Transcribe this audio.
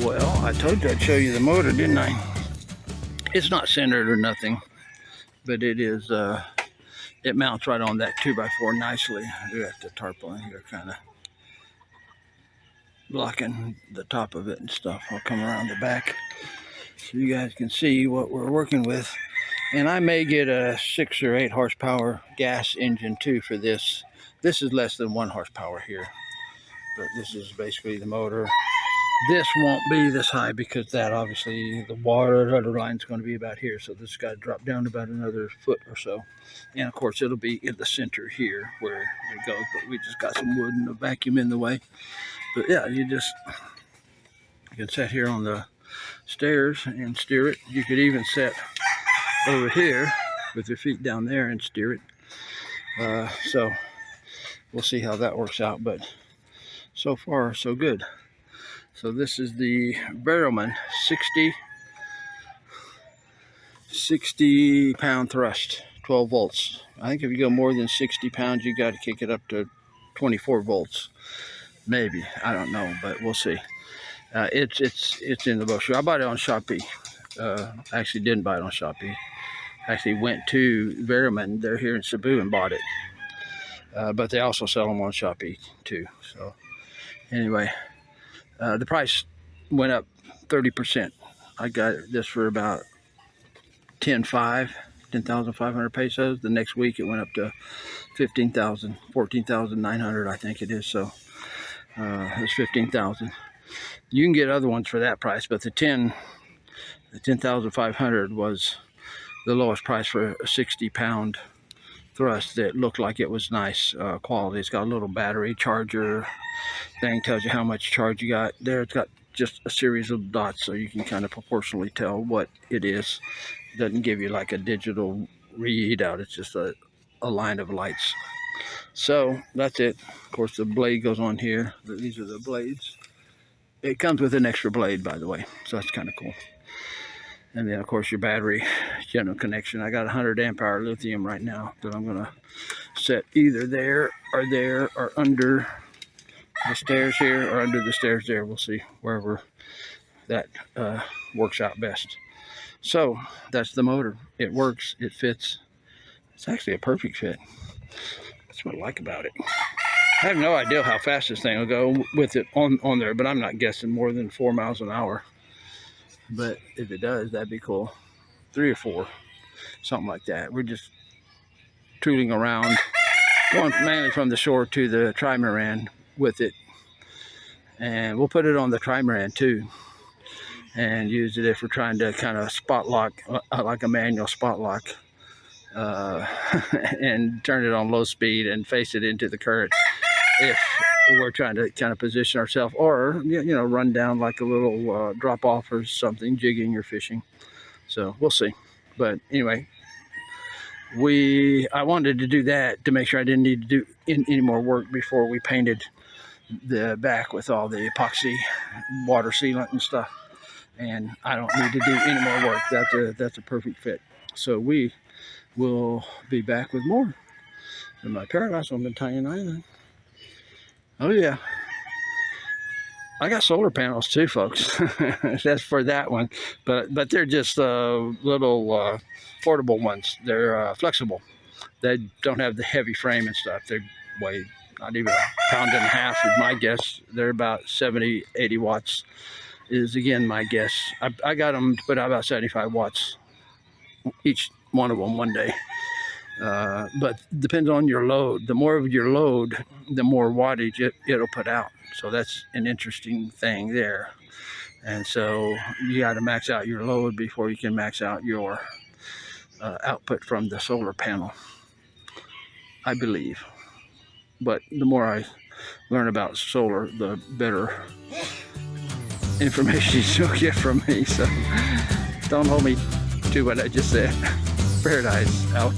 Well, I told you I'd show you the motor, didn't I? It's not centered or nothing, but it is, it mounts right on that 2x4 nicely. We got the tarpaulin here kind of blocking the top of it and stuff. I'll come around the back so you guys can see what we're working with. And I may get a 6 or 8 horsepower gas engine too for this. This is less than 1 horsepower here, but this is basically the motor. This won't be this high because that obviously the water line is going to be about here, so this got to drop down about another foot or so. And of course it'll be in the center here where it goes, but we just got some wood and a vacuum in the way. But yeah, you can sit here on the stairs and steer it. You could even sit over here with your feet down there and steer it. So we'll see how that works out, but so far so good. So this is the Veroman 60 pound thrust, 12 volts. I think if you go more than 60 pounds, you got to kick it up to 24 volts. Maybe, I don't know, but we'll see. It's in the brochure. I bought it on Shopee. Actually didn't buy it on Shopee. Actually went to Veroman. They're here in Cebu and bought it. But they also sell them on Shopee too. So anyway. The price went up 30%. I got this for about 10,500 pesos. The next week it went up to 14,900, I think it is. So it's 15,000. You can get other ones for that price, but the 10,500 was the lowest price for a 60 pound thrust that looked like it was nice quality. It's got a little battery charger thing, tells you how much charge you got there. It's got just a series of dots so you can kind of proportionally tell what it is. It doesn't give you like a digital readout. It's just a line of lights. So that's it. Of course the blade goes on here. These are the blades. It comes with an extra blade, by the way, so that's kind of cool. And then of course your battery general connection. I got 100 amp hour lithium right now that I'm gonna set either there or under the stairs here or under the stairs there. We'll see wherever that works out best. So that's the motor. It works, it fits. It's actually a perfect fit. That's what I like about it. I have no idea how fast this thing will go with it on there, but I'm not guessing more than 4 miles an hour. But if it does, that'd be cool. 3 or 4, something like that. We're just tooling around, going mainly from the shore to the trimaran with it. And we'll put it on the trimaran too and use it if we're trying to kind of spot lock, like a manual spot lock, and turn it on low speed and face it into the current if we're trying to kind of position ourselves, or you know, run down like a little drop off or something, jigging or fishing. So we'll see. But anyway, I wanted to do that to make sure I didn't need to do any more work before we painted the back with all the epoxy water sealant and stuff. And I don't need to do any more work. That's a perfect fit. So we will be back with more in my Paradise on Italian Island. Oh yeah, I got solar panels too, folks. That's for that one, but they're just little portable ones. They're flexible. They don't have the heavy frame and stuff. They weigh not even 1.5 pounds is my guess. They're about 70, 80 watts is again my guess. I got them to put out about 75 watts each one of them one day. But depends on your load. The more of your load, the more wattage it'll put out. So that's an interesting thing there. And so you got to max out your load before you can max out your output from the solar panel, I believe. But the more I learn about solar, the better information you'll get from me. So don't hold me to what I just said. Paradise out.